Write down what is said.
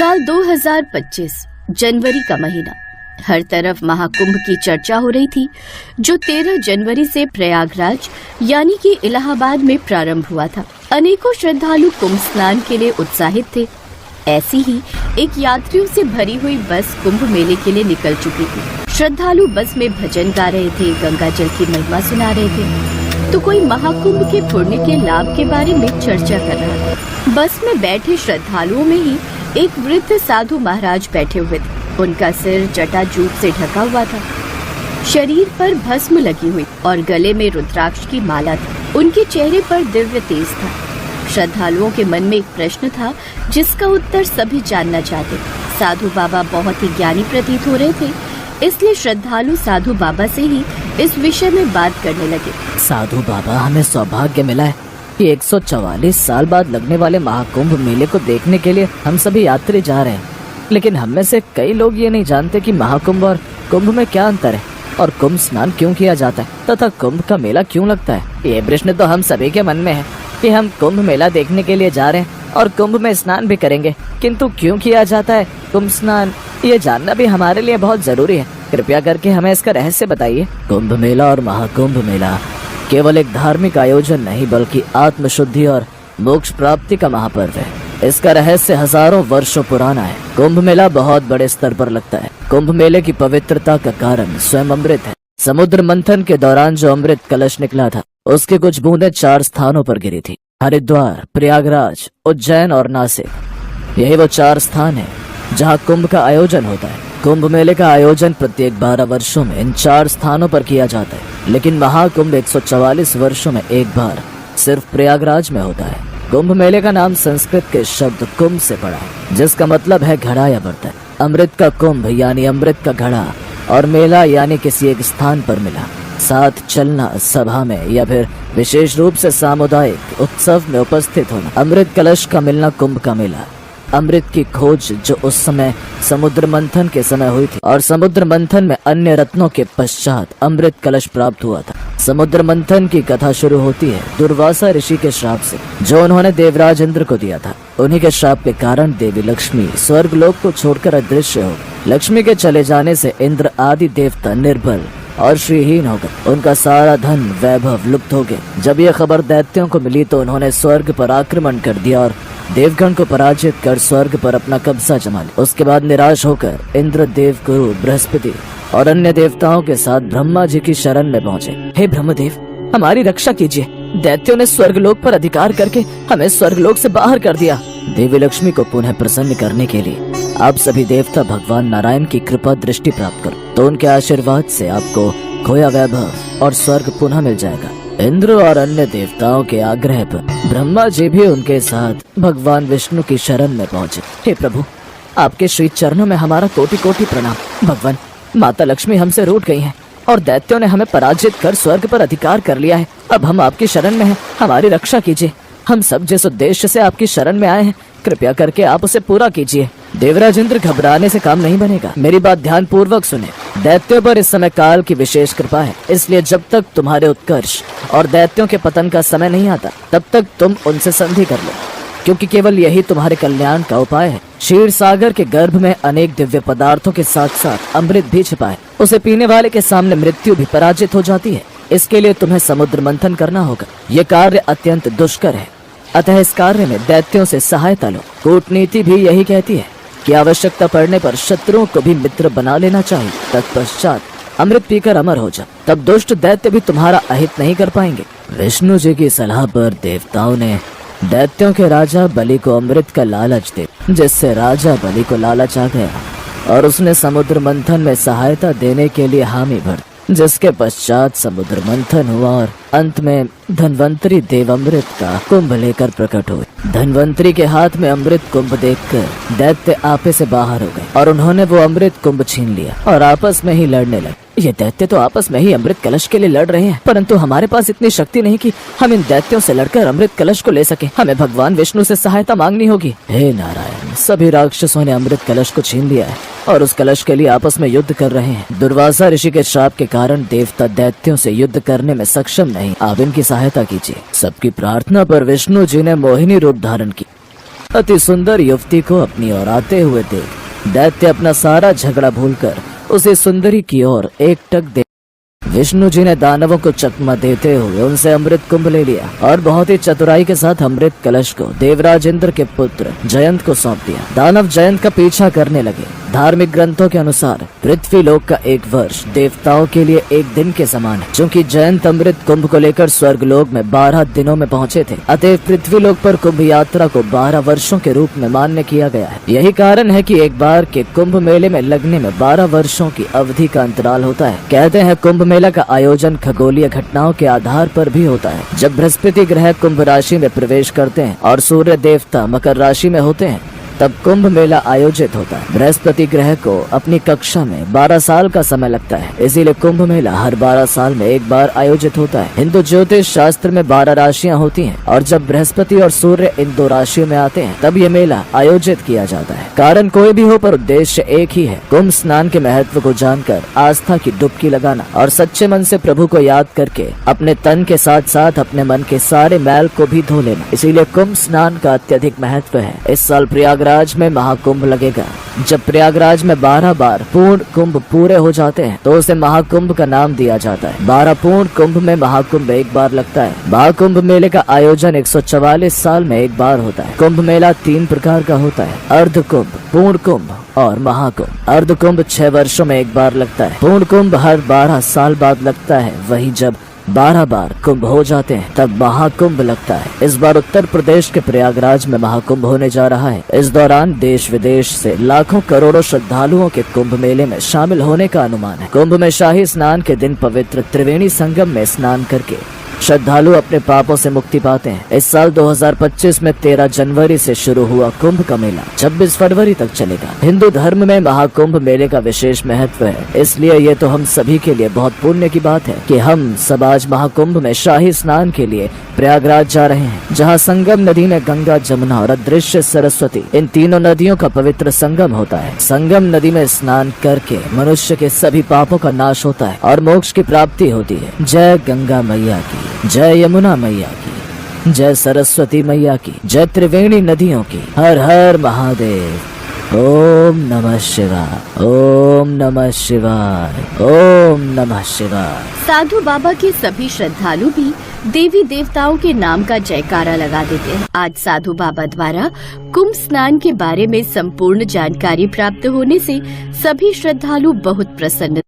साल 2025 जनवरी का महीना। हर तरफ महाकुंभ की चर्चा हो रही थी, जो 13 जनवरी से प्रयागराज यानी कि इलाहाबाद में प्रारंभ हुआ था। अनेकों श्रद्धालु कुंभ स्नान के लिए उत्साहित थे। ऐसी ही एक यात्रियों से भरी हुई बस कुंभ मेले के लिए निकल चुकी थी। श्रद्धालु बस में भजन गा रहे थे, गंगा जल की महिमा सुना रहे थे, तो कोई महाकुंभ के पुण्य के लाभ के बारे में चर्चा कर रहा था। बस में बैठे श्रद्धालुओं में ही एक वृद्ध साधु महाराज बैठे हुए थे। उनका सिर जटाजूट से ढका हुआ था, शरीर पर भस्म लगी हुई और गले में रुद्राक्ष की माला थी। उनके चेहरे पर दिव्य तेज था। श्रद्धालुओं के मन में एक प्रश्न था जिसका उत्तर सभी जानना चाहते। साधु बाबा बहुत ही ज्ञानी प्रतीत हो रहे थे, इसलिए श्रद्धालु साधु बाबा से ही इस विषय में बात करने लगे। साधु बाबा, हमें सौभाग्य मिला है कि 144 साल बाद लगने वाले महाकुंभ मेले को देखने के लिए हम सभी यात्री जा रहे हैं। लेकिन हम में से कई लोग ये नहीं जानते कि महाकुंभ और कुंभ में क्या अंतर है और कुंभ स्नान क्यों किया जाता है तथा कुंभ का मेला क्यों लगता है। ये प्रश्न तो हम सभी के मन में है कि हम कुंभ मेला देखने के लिए जा रहे हैं और कुंभ में स्नान भी करेंगे, किंतु क्यों किया जाता है कुंभ स्नान, ये जानना भी हमारे लिए बहुत जरूरी है। कृपया करके हमें इसका रहस्य बताइए। कुंभ मेला और महाकुंभ मेला केवल एक धार्मिक आयोजन नहीं बल्कि आत्मशुद्धि और मोक्ष प्राप्ति का महापर्व है। इसका रहस्य हजारों वर्षों पुराना है। कुंभ मेला बहुत बड़े स्तर पर लगता है। कुंभ मेले की पवित्रता का कारण स्वयं अमृत है। समुद्र मंथन के दौरान जो अमृत कलश निकला था, उसकी कुछ बूंदें 4 स्थानों पर गिरी थी: हरिद्वार, प्रयागराज, उज्जैन और नासिक। यही वो 4 स्थान है जहाँ कुंभ का आयोजन होता है। कुंभ मेले का आयोजन प्रत्येक 12 वर्षों में इन 4 स्थानों पर किया जाता है, लेकिन महाकुंभ 144 वर्षों में एक बार सिर्फ प्रयागराज में होता है। कुंभ मेले का नाम संस्कृत के शब्द कुंभ से पड़ा है, जिसका मतलब है घड़ा या बर्तन। अमृत का कुंभ यानी अमृत का घड़ा और मेला यानी किसी एक स्थान पर मिला, साथ चलना, सभा में या फिर विशेष रूप से सामुदायिक उत्सव में उपस्थित होना। अमृत कलश का मिलना कुंभ का मेला। अमृत की खोज जो उस समय समुद्र मंथन के समय हुई थी और समुद्र मंथन में अन्य रत्नों के पश्चात अमृत कलश प्राप्त हुआ था। समुद्र मंथन की कथा शुरू होती है दुर्वासा ऋषि के श्राप से, जो उन्होंने देवराज इंद्र को दिया था। उन्हीं के श्राप के कारण देवी लक्ष्मी स्वर्ग लोक को छोड़कर अदृश्य हो गई। लक्ष्मी के चले जाने से इंद्र आदि देवता निर्बल और श्रीहीन हो गए। उनका सारा धन वैभव लुप्त हो गया। जब यह खबर दैत्यों को मिली तो उन्होंने स्वर्ग पर आक्रमण कर दिया और देवगण को पराजित कर स्वर्ग पर अपना कब्जा जमा लिया। उसके बाद निराश होकर इंद्र, देव गुरु बृहस्पति और अन्य देवताओं के साथ ब्रह्मा जी की शरण में पहुँचे। हे ब्रह्मदेव, हमारी रक्षा कीजिए। दैत्यों ने स्वर्गलोक पर अधिकार करके हमें स्वर्गलोक से बाहर कर दिया। देवी लक्ष्मी को पुनः प्रसन्न करने के लिए आप सभी देवता भगवान नारायण की कृपा दृष्टि प्राप्त करो, तो उनके आशीर्वाद से आपको खोया वैभव और स्वर्ग पुनः मिल जाएगा। इंद्र और अन्य देवताओं के आग्रह पर ब्रह्मा जी भी उनके साथ भगवान विष्णु की शरण में पहुँचे। हे प्रभु, आपके श्री चरणों में हमारा कोटि कोटि प्रणाम। भगवान, माता लक्ष्मी हमसे रूठ गई हैं और दैत्यों ने हमें पराजित कर स्वर्ग पर अधिकार कर लिया है। अब हम आपकी शरण में हैं, हमारी रक्षा कीजिए। हम सब जिस उद्देश्य से आपकी शरण में आए हैं, कृपया करके आप उसे पूरा कीजिए। देवराज इंद्र, घबराने से काम नहीं बनेगा। मेरी बात ध्यान पूर्वक सुने। दैत्यों पर इस समय काल की विशेष कृपा है, इसलिए जब तक तुम्हारे उत्कर्ष और दैत्यों के पतन का समय नहीं आता, तब तक तुम उनसे संधि कर लो, क्योंकि केवल यही तुम्हारे कल्याण का उपाय है। क्षीर सागर के गर्भ में अनेक दिव्य पदार्थों के साथ साथ अमृत भी छिपा है। उसे पीने वाले के सामने मृत्यु भी पराजित हो जाती है। इसके लिए तुम्हें समुद्र मंथन करना होगा। ये कार्य अत्यंत दुष्कर है, अतः इस कार्य में दैत्यों से सहायता लो। कूटनीति भी यही कहती है कि आवश्यकता पड़ने पर शत्रुओं को भी मित्र बना लेना चाहिए। तत्पश्चात अमृत पीकर अमर हो जा, तब दुष्ट दैत्य भी तुम्हारा अहित नहीं कर पाएंगे। विष्णु जी की सलाह पर देवताओं ने दैत्यों के राजा बलि को अमृत का लालच दे, जिससे राजा बलि को लालच आ गया और उसने समुद्र मंथन में सहायता देने के लिए हामी भर, जिसके पश्चात समुद्र मंथन हुआ और अंत में धन्वंतरी देव अमृत का कुंभ लेकर प्रकट हुए। धन्वंतरी के हाथ में अमृत कुंभ देखकर दैत्य आपे से बाहर हो गए और उन्होंने वो अमृत कुंभ छीन लिया और आपस में ही लड़ने लगे। ये दैत्य तो आपस में ही अमृत कलश के लिए लड़ रहे हैं, परंतु हमारे पास इतनी शक्ति नहीं कि हम इन दैत्यों से लड़कर अमृत कलश को ले सके। हमें भगवान विष्णु से सहायता मांगनी होगी। हे नारायण, सभी राक्षसों ने अमृत कलश को छीन लिया है और उस कलश के लिए आपस में युद्ध कर रहे हैं। दुर्वासा ऋषि के श्राप के कारण देवता दैत्यों से युद्ध करने में सक्षम नहीं। आप इनकी सहायता कीजिए। सबकी प्रार्थना पर विष्णु जी ने मोहिनी रूप धारण की अति सुंदर युवती को अपनी ओर आते हुए देख दैत्य अपना सारा झगड़ा भूलकर उसे सुंदरी की ओर एकटक दे विष्णु जी ने दानवों को चकमा देते हुए उनसे अमृत कुंभ ले लिया और बहुत ही चतुराई के साथ अमृत कलश को देवराज इंद्र के पुत्र जयंत को सौंप दिया। दानव जयंत का पीछा करने लगे। धार्मिक ग्रंथों के अनुसार पृथ्वी लोक का एक वर्ष देवताओं के लिए एक दिन के समान है। चूँकि जयंत अमृत कुंभ को लेकर स्वर्ग लोक में 12 दिनों में पहुँचे थे, अतः पृथ्वी लोक पर कुंभ यात्रा को 12 वर्षों के रूप में मान्य किया गया है। यही कारण है कि एक बार के कुंभ मेले में लगने में 12 वर्षों की अवधि का अंतराल होता है। कहते हैं कुंभ मेला का आयोजन खगोलीय घटनाओं के आधार पर भी होता है। जब बृहस्पति ग्रह कुंभ राशि में प्रवेश करते हैं और सूर्य देवता मकर राशि में होते हैं, तब कुंभ मेला आयोजित होता है। बृहस्पति ग्रह को अपनी कक्षा में 12 साल का समय लगता है, इसीलिए कुंभ मेला हर 12 साल में एक बार आयोजित होता है। हिंदू ज्योतिष शास्त्र में 12 राशियां होती हैं और जब बृहस्पति और सूर्य इन 2 राशियों में आते हैं तब ये मेला आयोजित किया जाता है। कारण कोई भी हो पर उद्देश्य एक ही है, कुंभ स्नान के महत्व को जानकर आस्था की डुबकी लगाना और सच्चे मन से प्रभु को याद करके अपने तन के साथ साथ अपने मन के सारे मैल को भी धो लेना। इसीलिए कुंभ स्नान का अत्यधिक महत्व है। इस साल प्रयागराज में महाकुंभ लगेगा। जब प्रयागराज में 12 बार पूर्ण कुंभ पूरे हो जाते हैं तो उसे महाकुंभ का नाम दिया जाता है। 12 पूर्ण कुंभ में महाकुंभ एक बार लगता है। महाकुंभ मेले का आयोजन 144 साल में एक बार होता है। कुंभ मेला 3 प्रकार का होता है, अर्ध कुंभ, पूर्ण कुंभ और महाकुंभ। अर्ध कुंभ 6 वर्षों में एक बार लगता है। पूर्ण कुंभ हर 12 साल बाद लगता है। वही जब 12 बार कुंभ हो जाते हैं तब महाकुंभ लगता है। इस बार उत्तर प्रदेश के प्रयागराज में महाकुंभ होने जा रहा है। इस दौरान देश विदेश से लाखों करोड़ों श्रद्धालुओं के कुंभ मेले में शामिल होने का अनुमान है। कुंभ में शाही स्नान के दिन पवित्र त्रिवेणी संगम में स्नान करके श्रद्धालु अपने पापों से मुक्ति पाते हैं। इस साल 2025 में 13 जनवरी से शुरू हुआ कुंभ का मेला 26 फरवरी तक चलेगा। हिंदू धर्म में महाकुंभ मेले का विशेष महत्व है, इसलिए ये तो हम सभी के लिए बहुत पुण्य की बात है कि हम सब आज महाकुंभ में शाही स्नान के लिए प्रयागराज जा रहे हैं, जहाँ संगम नदी में गंगा, जमुना और अदृश्य सरस्वती इन तीनों नदियों का पवित्र संगम होता है। संगम नदी में स्नान करके मनुष्य के सभी पापों का नाश होता है और मोक्ष की प्राप्ति होती है। जय गंगा मैया की, जय यमुना मैया की, जय सरस्वती मैया की, जय त्रिवेणी नदियों की। हर हर महादेव। ओम नमः शिवाय, ओम नमः शिवाय, ओम नमः शिवाय। साधु बाबा के सभी श्रद्धालु भी देवी देवताओं के नाम का जयकारा लगा देते हैं। आज साधु बाबा द्वारा कुंभ स्नान के बारे में संपूर्ण जानकारी प्राप्त होने से सभी श्रद्धालु बहुत प्रसन्न